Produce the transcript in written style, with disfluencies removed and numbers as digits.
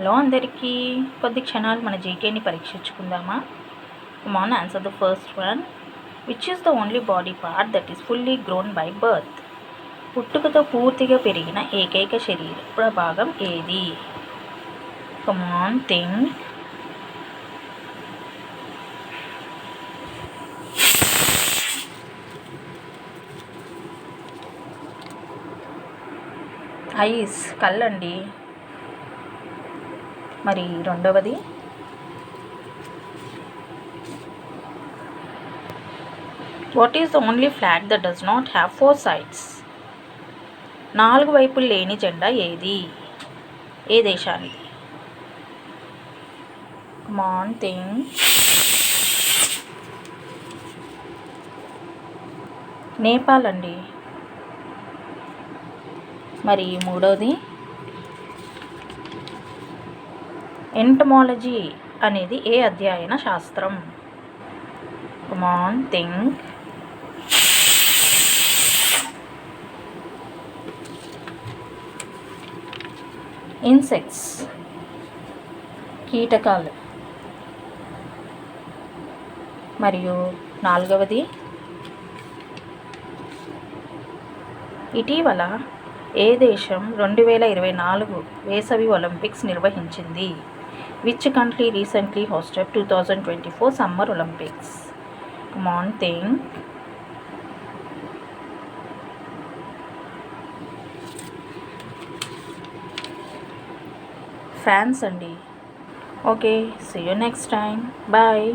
Hello అందరికీ, కొద్ది క్షణాలు మన జీకేని పరీక్షించుకుందామా? Come on answer the first one. Which is the only body part that is fully grown by birth? పుట్టుకతో పూర్తిగా పెరిగిన ఏకైక శరీర భాగం ఏది? Come on think. ఐస్, కళ్ళండి. మరి రెండవది? What is the only flag that does not have 4 sides? 4 వైపులు లేని జెండా ఏది? ఏ దేశానిది? కమాన్ థింక్. నేపాల్ అండి. మరి మూడవది? ఎంటమాలజీ అనేది ఏ అధ్యయన శాస్త్రం? కమాన్ థింక్. ఇన్సెక్ట్స్, కీటకాలు. మరియు నాలుగవది? ఇటీవల ఏ దేశం 2024 వేసవి ఒలింపిక్స్ నిర్వహించింది? Which country recently hosted 2024 summer Olympics? Come on think. France అండి. Okay, see you next time. Bye.